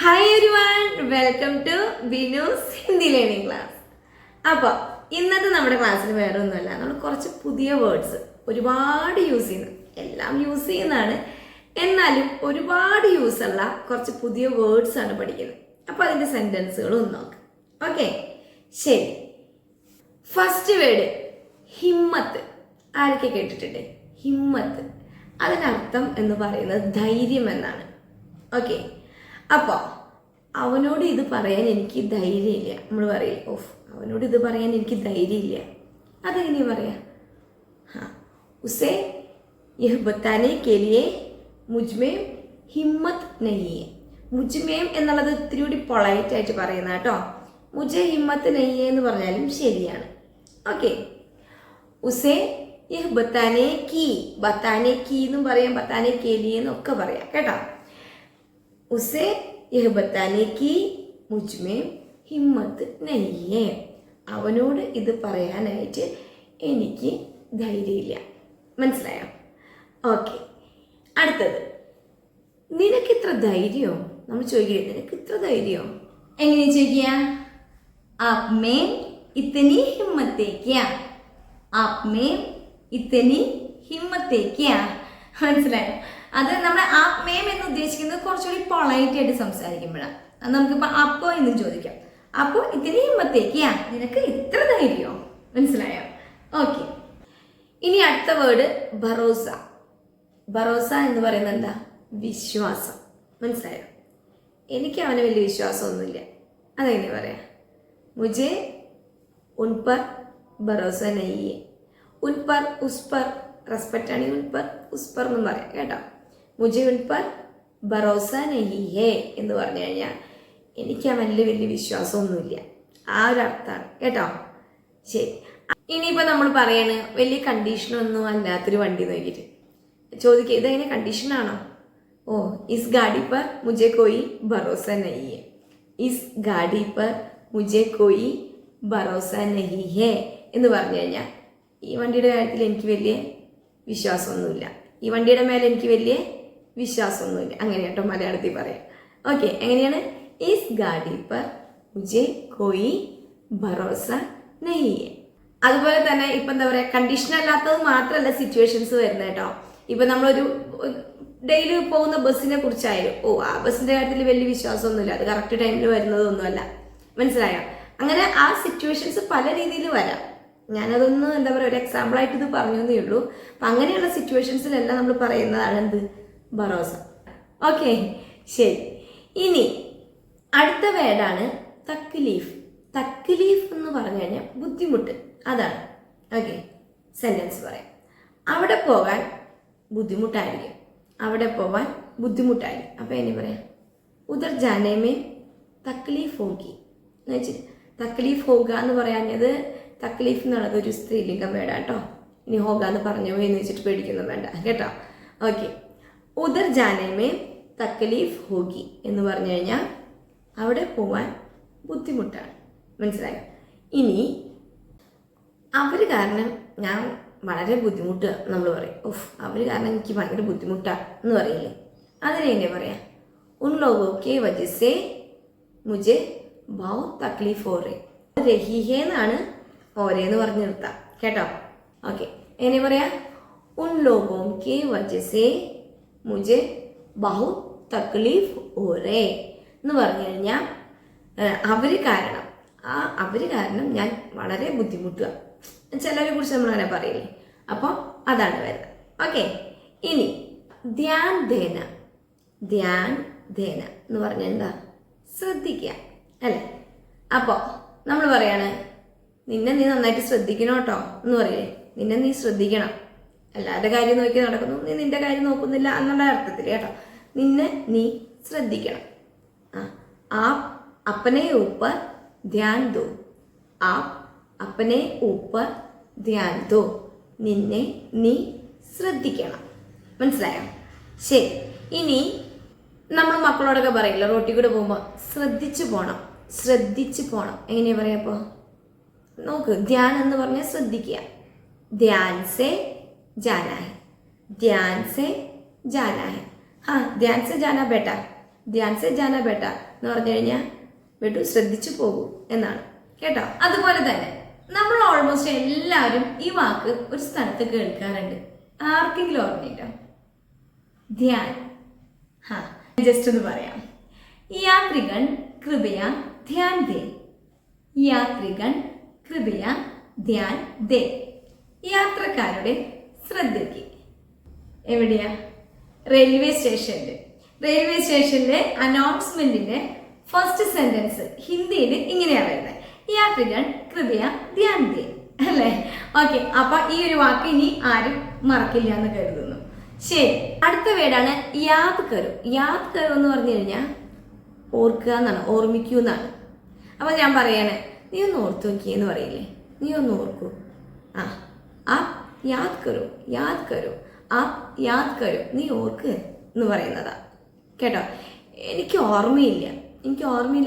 Hi everyone, welcome to ബിനൂസ് Hindi learning class. അപ്പോൾ ഇന്നത്തെ നമ്മുടെ ക്ലാസ്സിൽ വേറെ ഒന്നുമല്ല, നമ്മൾ കുറച്ച് പുതിയ വേർഡ്സ് ഒരുപാട് യൂസ് ചെയ്യുന്നു, എല്ലാം യൂസ് ചെയ്യുന്നതാണ്, എന്നാലും ഒരുപാട് യൂസ് ഉള്ള കുറച്ച് പുതിയ വേർഡ്സ് ആണ് പഠിക്കുന്നത്. അപ്പോൾ അതിൻ്റെ സെൻറ്റൻസുകളും ഒന്ന് നോക്കാം. ഓക്കെ, ശരി. First word Himmat. ആരൊക്കെ കേട്ടിട്ടുണ്ട്? ഹിമ്മത്ത്, അതിനർത്ഥം എന്ന് പറയുന്നത് ധൈര്യം എന്നാണ്. ഓക്കെ, അപ്പോൾ അവനോട് ഇത് പറയാൻ എനിക്ക് ധൈര്യമില്ല. നമ്മൾ പറയില്ലേ, ഓഫ് അവനോട് ഇത് പറയാൻ എനിക്ക് ധൈര്യമില്ല, അതെങ്ങനെയാ പറയാ? ഉസേ യഹ് ബത്താനെ കെ ലിയേ മുജ്മേം ഹിമ്മത്ത് നഹീ. മുജ്മേം എന്നുള്ളത് ഇത്തിരി കൂടി പൊളൈറ്റ് ആയിട്ട് പറയുന്ന കേട്ടോ. മുജെ ഹിമ്മത്ത് നഹീ എന്ന് പറഞ്ഞാലും ശരിയാണ്. ഓക്കെ, ഉസേ യഹ് ബത്താനെ കീ. ബത്താനെ കീ എന്നും പറയാം, ബത്താനെ കെ ലിയേ എന്നൊക്കെ പറയാം കേട്ടോ. उसे यह बताने की मुझमें हिम्मत नहीं है. അവനോട് ഇത് പറയാനായിട്ട് എനിക്ക് ധൈര്യമില്ല. മനസ്സിലായോ? ഓക്കെ, അടുത്തത് നിനക്ക് ഇത്ര ധൈര്യമോ? നമ്മൾ ചോദിക്കില്ലേ, നിനക്ക് ഇത്ര ധൈര്യമോ? എങ്ങനെ ചോദിക്കുക? आप में इतनी हिम्मत है क्या? आप में इतनी हिम्मत है क्या? മനസ്സിലായോ? അത് നമ്മുടെ ആപ് മേം എന്ന് ഉദ്ദേശിക്കുന്നത് കുറച്ചുകൂടി പൊളൈറ്റ് ആയിട്ട് സംസാരിക്കുമ്പോഴാണ്. അത് നമുക്കിപ്പോൾ അപ്പോ എന്നും ചോദിക്കാം. അപ്പോൾ ഇതിന് ഹിമ്മത്തേക്കാ, നിനക്ക് ഇത്ര ധൈര്യമോ? മനസ്സിലായോ? ഓക്കെ, ഇനി അടുത്ത വേർഡ് ഭറോസ. ഭറോസ എന്ന് പറയുന്നത് എന്താ? വിശ്വാസം. മനസ്സിലായോ? എനിക്ക് അവന് വലിയ വിശ്വാസമൊന്നുമില്ല, അതെങ്ങനെ പറയാം? മുझे ഉൻ പർ ഭറോസ നഹീ ഹൈ. ഉൻ പർ ഉസ് പർ റെസ്പെക്റ്റ് ആണ് ഉൻ പർ ഉസ് പർ എന്നും പറയാം കേട്ടോ. മുझे ഉൻ പർ ഭറോസ നഹീ ഹൈ എന്ന് പറഞ്ഞു കഴിഞ്ഞാൽ എനിക്ക് അവനിൽ വലിയ വിശ്വാസമൊന്നുമില്ല, ആ ഒരു അർത്ഥമാണ് കേട്ടോ. ശരി, ഇനിയിപ്പോൾ നമ്മൾ പറയാണ് വലിയ കണ്ടീഷനൊന്നും അല്ലാത്തൊരു വണ്ടി നോക്കിയിട്ട് ചോദിക്കുക, ഇതെങ്ങനെ കണ്ടീഷനാണോ? ഓ, ഇസ് ഗാഡി പർ മുझे कोई ഭറോസ നഹീ ഹൈ. ഇസ് ഗാഡി പർ മുझे कोई ഭറോസ നഹീ ഹൈ എന്ന് പറഞ്ഞു കഴിഞ്ഞാൽ ഈ വണ്ടിയുടെ കാര്യത്തിൽ എനിക്ക് വലിയ വിശ്വാസമൊന്നുമില്ല, ഈ വണ്ടിയുടെ മേലെ എനിക്ക് വലിയ വിശ്വാസമൊന്നുമില്ല, അങ്ങനെ കേട്ടോ മലയാളത്തിൽ പറയാം. ഓക്കെ, എങ്ങനെയാണ്? ഇസ് ഗാഡി പർ മുझे कोई ഭറോസ നഹീ ഹൈ. അതുപോലെ തന്നെ ഇപ്പം എന്താ പറയുക, കണ്ടീഷൻ അല്ലാത്തത് മാത്രമല്ല സിറ്റുവേഷൻസ് വരുന്നത് കേട്ടോ. ഇപ്പം നമ്മളൊരു ഡെയിലി പോകുന്ന ബസ്സിനെ കുറിച്ചായാലും, ഓ ആ ബസ്സിൻ്റെ കാര്യത്തിൽ വലിയ വിശ്വാസമൊന്നുമില്ല, അത് കറക്റ്റ് ടൈമിൽ വരുന്നതൊന്നുമല്ല. മനസ്സിലായോ? അങ്ങനെ ആ സിറ്റുവേഷൻസ് പല രീതിയിൽ വരാം. ഞാനതൊന്ന് എന്താ പറയുക, ഒരു എക്സാമ്പിളായിട്ട് ഇത് പറഞ്ഞതേ ഉള്ളൂ. അപ്പം അങ്ങനെയുള്ള സിറ്റുവേഷൻസിലെല്ലാം നമ്മൾ പറയുന്നതാണ് എന്ത്? ഭറോസ. ഓക്കെ, ശരി. ഇനി അടുത്ത വേർഡാണ് തക്ലീഫ്. തക്ലീഫ് എന്ന് പറഞ്ഞു കഴിഞ്ഞാൽ ബുദ്ധിമുട്ട്, അതാണ്. ഓക്കെ, സെൻറ്റൻസ് പറയാം. അവിടെ പോകാൻ ബുദ്ധിമുട്ടായിരിക്കും, അവിടെ പോകാൻ ബുദ്ധിമുട്ടായിരിക്കും. അപ്പോൾ എന്നെ പറയാം, ഉദർ ജാനേമേ തക്ലീഫ് ഹോഗി എന്ന് വെച്ചിട്ട്, തക്ലീഫ് ഹോഗ എന്ന് പറയാഞ്ഞത്, തക്ലീഫ് എന്നുള്ളത് ഒരു സ്ത്രീലിംഗം വേടാ കേട്ടോ. ഇനി ഹോഗ എന്ന് പറഞ്ഞോ എന്ന് വെച്ചിട്ട് പേടിക്കൊന്നും വേണ്ട കേട്ടോ. ഓക്കെ, ഉദർ ജാനേമേ തക്ലീഫ് ഹോഗി എന്ന് പറഞ്ഞു കഴിഞ്ഞാൽ അവിടെ പോവാൻ ബുദ്ധിമുട്ടാണ്. മനസ്സിലായോ? ഇനി അവർ കാരണം ഞാൻ വളരെ ബുദ്ധിമുട്ടുക നമ്മൾ പറയും, ഓഫ് അവർ കാരണം എനിക്ക് ഭയങ്കര ബുദ്ധിമുട്ടാണ് എന്ന് പറയില്ലേ, അതിനെ എന്നെ പറയാം? ഉൻ ലോഗോ കെ വജഹ സേ മുझे बहुत तकलीफ हो रही है എന്നാണ് ഓരേന്ന് പറഞ്ഞു നിർത്താം കേട്ടോ. ഓക്കെ, എങ്ങനെ പറയാം? ഉൻ ലോഗോ കെ വജഹ സേ മുझे बहुत तकलीफ हो रही എന്ന് പറഞ്ഞു കഴിഞ്ഞാൽ അവർ കാരണം, ആ അവർ കാരണം ഞാൻ വളരെ ബുദ്ധിമുട്ടുക. ചിലരെ കുറിച്ച് നമ്മളങ്ങനെ പറയില്ലേ, അപ്പോൾ അതാണ് വരുന്നത്. ഓക്കെ, ഇനി ധ്യാൻ ദേന. ധ്യാൻ ദേന എന്ന് പറഞ്ഞാൽ എന്താ? ശ്രദ്ധിക്കുക അല്ലേ? അപ്പോൾ നമ്മൾ പറയാണ്, നിന്നെ നീ നന്നായിട്ട് ശ്രദ്ധിക്കണം കേട്ടോ എന്ന് പറയില്ലേ, നിന്നെ നീ ശ്രദ്ധിക്കണം, എല്ലാവരുടെ കാര്യം നോക്കി നടക്കുന്നു, നീ നിന്റെ കാര്യം നോക്കുന്നില്ല എന്നുള്ള അർത്ഥത്തിൽ കേട്ടോ. നിന്നെ നീ ശ്രദ്ധിക്കണം. ആപ് അപ്പനെ ഊപ്പർ ധ്യാൻ ദോ. ആപ് അപ്പനെ ഊപ്പർ ധ്യാൻ ദോ. നിന്നെ നീ ശ്രദ്ധിക്കണം. മനസ്സിലായോ? ശരി, ഇനി നമ്മൾ മക്കളോടൊക്കെ പറയില്ല, റോട്ടിൽ കൂടെ പോകുമ്പോൾ ശ്രദ്ധിച്ചു പോകണം, ശ്രദ്ധിച്ചു പോകണം. എങ്ങനെയാ പറയാ? അപ്പോൾ നോക്ക്, ധ്യാൻ എന്ന് പറഞ്ഞാൽ ശ്രദ്ധിക്കുക. ധ്യാൻ സേ ജാനാ ഹൈ, ധ്യാൻ സേ ജാനാ ഹൈ. हाँ ध्यान से जाना बेटा, ധ്യാൻ സെ ജാന ബേട്ട എന്ന് പറഞ്ഞു കഴിഞ്ഞാൽ ബേട്ടു ശ്രദ്ധിച്ചു പോകൂ എന്നാണ് കേട്ടോ. അതുപോലെ തന്നെ നമ്മൾ ഓൾമോസ്റ്റ് എല്ലാവരും ഈ വാക്ക് ഒരു സ്ഥലത്ത് കേൾക്കാറുണ്ട്. ആർക്കെങ്കിലും ഓർമ്മയിട്ടോ? ധ്യാൻ. ജസ്റ്റ് ഒന്ന് പറയാം. യാത്രികൻ കൃപയ ധ്യാൻ ദേ. യാത്രികൻ കൃപയ ധ്യാൻ ദേ. യാത്രക്കാരുടെ ശ്രദ്ധയ്ക്ക്. എവിടെയാ? റെയിൽവേ സ്റ്റേഷനിൽ. റെയിൽവേ സ്റ്റേഷനിലെ അനൗൺസ്മെന്റിന്റെ ഫസ്റ്റ് സെന്റൻസ് ഹിന്ദിയിൽ ഇങ്ങനെയാണ് വരുന്നത്, യാത്രികൻ കൃപയ ധ്യാൻ ദേ, അല്ലേ? ഓക്കെ, അപ്പൊ ഈ ഒരു വാക്ക് ഇനി ആരും മറക്കില്ല എന്ന് കരുതുന്നു. ശരി, അടുത്ത വേർഡാണ് യാദ് കരു. യാദ് കരു എന്ന് പറഞ്ഞു കഴിഞ്ഞാൽ ഓർക്കുക എന്നാണ്, ഓർമ്മിക്കൂ എന്നാണ്. അപ്പൊ ഞാൻ പറയാണ്, നീ ഒന്ന് ഓർത്തു നോക്കിയെന്ന് പറയില്ലേ? നീ ഒന്ന് ഓർക്കൂ. ആ യാദ് കരു, യാദ് കരു, ആ യാദ് കരു, നീ ഓർക്ക് എന്ന് പറയുന്നതാ കേട്ടോ. എനിക്ക് ഓർമ്മയില്ല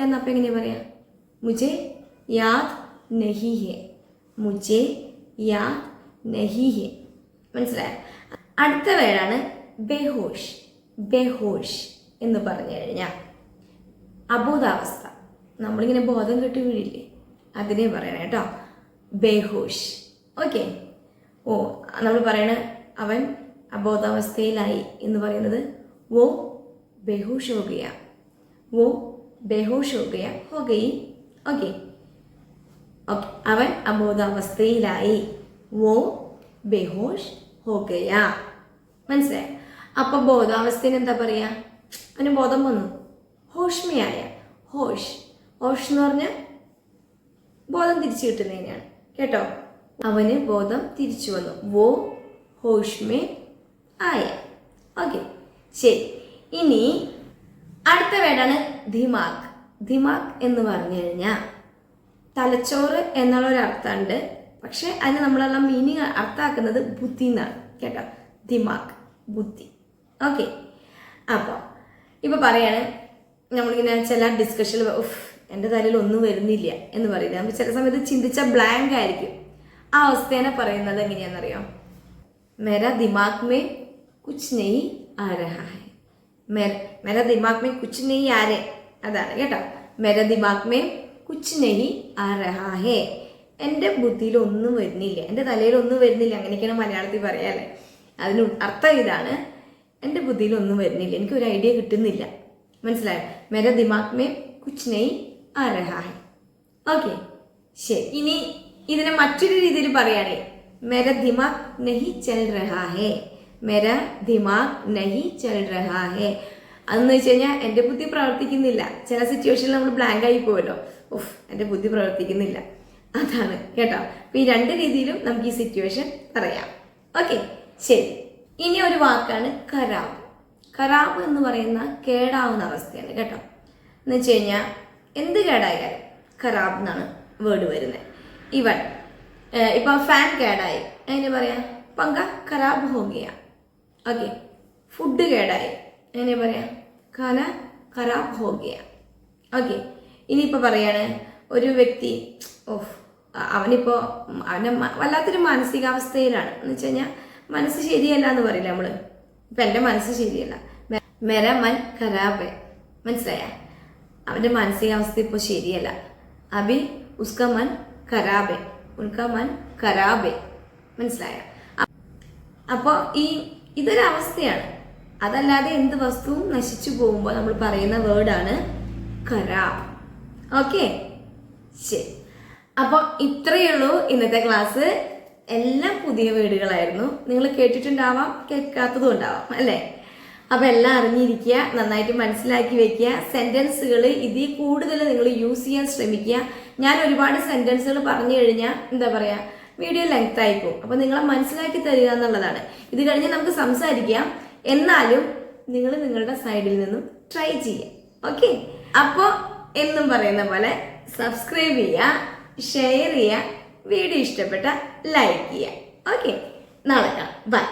എന്നപ്പോൾ എങ്ങനെയാ പറയാ? മുझे യാദ് നഹി ഹെ, മുझे യാദ് നഹി ഹെ. മനസ്സിലായോ? അടുത്ത വേർഡാണ് ബെഹോഷ്. ബെഹോഷ് എന്ന് പറഞ്ഞു കഴിഞ്ഞാൽ അബോധാവസ്ഥ. നമ്മളിങ്ങനെ ബോധം കെട്ടി വീഴില്ലേ, അതിനെ പറയണേ കേട്ടോ, ബെഹോഷ്. ഓക്കെ. നമ്മൾ പറയണ അവൻ അബോധാവസ്ഥയിലായി എന്ന് പറയുന്നത് വോ ബെഹോഷ് ഹോ ഗയ, വോ ബെഹോഷ് ഹോ ഗയ, ഹോ ഗയി. ഓക്കെ, അവൻ അബോധാവസ്ഥയിലായി, വോ ബെഹോഷ് ഹോ ഗയ. മനസ്സിലായോ? അപ്പൊ ബോധാവസ്ഥയിൽ എന്താ പറയാ? അവന് ബോധം വന്നു, ഹോഷ്മയായ. ഹോഷ്, ഹോഷ് എന്ന് പറഞ്ഞാൽ ബോധം തിരിച്ചു കിട്ടുന്നതിനാണ് കേട്ടോ. അവന് ബോധം തിരിച്ചു വന്നു, വോ ഹോഷ്മേ ആയ. ഓക്കെ, ശരി. ഇനി അടുത്ത വേർഡാണ് ദിമാഗ്. ദിമാഗ് എന്ന് പറഞ്ഞു കഴിഞ്ഞാൽ തലച്ചോറ് എന്നുള്ള ഒരു അർത്ഥമുണ്ട്, പക്ഷെ അതിന് നമ്മളെല്ലാം മീനിങ് അർത്ഥമാക്കുന്നത് ബുദ്ധി എന്നാണ് കേട്ടോ. ദിമാഗ്, ബുദ്ധി. ഓക്കെ, അപ്പോൾ ഇപ്പോൾ പറയാണ്, നമ്മളിങ്ങനെ ചില ഡിസ്കഷനിൽ എൻ്റെ തലയിൽ ഒന്നും വരുന്നില്ല എന്ന് പറയില്ല, നമ്മൾ ചില സമയത്ത് ചിന്തിച്ച ബ്ലാങ്ക് ആയിരിക്കും. ആ അവസ്ഥേനെ പറയുന്നത് എങ്ങനെയാണെന്നറിയോ? मेरा दिमाग में कुछ नहीं आ रहा है, मेरा दिमाग में कुछ नहीं आ रहे, അതാണ് കേട്ടോ. मेरा दिमाग में कुछ नहीं आ रहा है, എൻ്റെ ബുദ്ധിയിൽ ഒന്നും വരുന്നില്ല, എൻ്റെ തലയിൽ ഒന്നും വരുന്നില്ല, അങ്ങനെയൊക്കെയാണ് മലയാളത്തിൽ പറയാല്ലേ. അതിന് അർത്ഥം ഇതാണ്, എൻ്റെ ബുദ്ധിയിൽ ഒന്നും വരുന്നില്ല, എനിക്കൊരു ഐഡിയ കിട്ടുന്നില്ല. മനസ്സിലായോ? मेरा दिमाग में कुछ नहीं आ रहा है. ഓക്കെ, ശരി. ഇനി ഇതിനെ മറ്റൊരു രീതിയിൽ പറയുകയാണെങ്കിൽ मेरा दिमाग नहीं चल रहा है, मेरा दिमाग नहीं चल रहा है. അതെന്ന് വെച്ച് കഴിഞ്ഞാൽ എൻ്റെ ബുദ്ധി പ്രവർത്തിക്കുന്നില്ല. ചില സിറ്റുവേഷനിൽ നമ്മൾ ബ്ലാങ്ക് ആയി പോവല്ലോ, എൻ്റെ ബുദ്ധി പ്രവർത്തിക്കുന്നില്ല, അതാണ് കേട്ടോ. അപ്പോൾ ഈ രണ്ട് രീതിയിലും നമുക്ക് ഈ സിറ്റുവേഷൻ പറയാം. ഓക്കെ, ശരി. ഇനി ഒരു വാക്കാണ് ഖരാബ്. ഖരാബ് എന്ന് പറയുന്ന കേടാവുന്ന അവസ്ഥയാണ് കേട്ടോ. എന്ന് വെച്ച് കഴിഞ്ഞാൽ എന്ത് കേടായാലും ഖരാബ് എന്നാണ് വേർഡ് വരുന്നത്. ഇവൻ ഇപ്പൊ ഫാൻ കേടായി, എങ്ങനെ പറയാം? പങ്ക ഖരാബ് ഹോ ഗയ. ഓക്കെ, ഫുഡ് കേടായി, എങ്ങനെ പറയാം? ഖാന ഖരാബ് ഹോ ഗയ. ഓക്കെ, ഇനിയിപ്പോൾ പറയാണ് ഒരു വ്യക്തി അവനിപ്പോൾ അവൻ്റെ വല്ലാത്തൊരു മാനസികാവസ്ഥയിലാണ്, എന്ന് വെച്ച് കഴിഞ്ഞാൽ മനസ്സ് ശരിയല്ല എന്ന് പറയില്ല നമ്മൾ. ഇപ്പം എൻ്റെ മനസ്സ് ശരിയല്ല, മെര മൻ ഖരാബ്. മനസ്സിലായ? അവൻ്റെ മാനസികാവസ്ഥ ഇപ്പോൾ ശരിയല്ല. അബി ഉസ്ക മൻ ഖരാബ്, ഉൻക മൻ ഖരാബ്. മനസ്സിലായ? അപ്പോൾ ഇതൊരവസ്ഥയാണ്. അതല്ലാതെ എന്ത് വസ്തുവും നശിച്ചു പോകുമ്പോൾ നമ്മൾ പറയുന്ന വേർഡാണ് ഖരാബ്. ഓക്കെ, ശരി. അപ്പോൾ ഇത്രയേ ഉള്ളൂ ഇന്നത്തെ ക്ലാസ്. എല്ലാം പുതിയ വേർഡുകളായിരുന്നു. നിങ്ങൾ കേട്ടിട്ടുണ്ടാവാം, കേൾക്കാത്തതും ഉണ്ടാവാം, അല്ലേ? അപ്പോൾ എല്ലാം അറിഞ്ഞിരിക്കുക, നന്നായിട്ട് മനസ്സിലാക്കി വെക്കുക. സെൻറ്റൻസുകൾ ഇതിൽ കൂടുതൽ നിങ്ങൾ യൂസ് ചെയ്യാൻ ശ്രമിക്കുക. ഞാൻ ഒരുപാട് സെൻറ്റൻസുകൾ പറഞ്ഞു കഴിഞ്ഞാൽ എന്താ പറയുക, വീഡിയോ ലെങ്ത് ആയിപ്പോവും. അപ്പോൾ നിങ്ങളെ മനസ്സിലാക്കി തരിക എന്നുള്ളതാണ്. ഇത് കഴിഞ്ഞ് നമുക്ക് സംസാരിക്കാം, എന്നാലും നിങ്ങൾ നിങ്ങളുടെ സൈഡിൽ നിന്നും ട്രൈ ചെയ്യുക. ഓക്കെ, അപ്പോൾ എന്നും പറയുന്ന പോലെ സബ്സ്ക്രൈബ് ചെയ്യുക, ഷെയർ ചെയ്യുക, വീഡിയോ ഇഷ്ടപ്പെട്ട ലൈക്ക് ചെയ്യുക. ഓക്കെ, നാളെ കാണാം. ബൈ.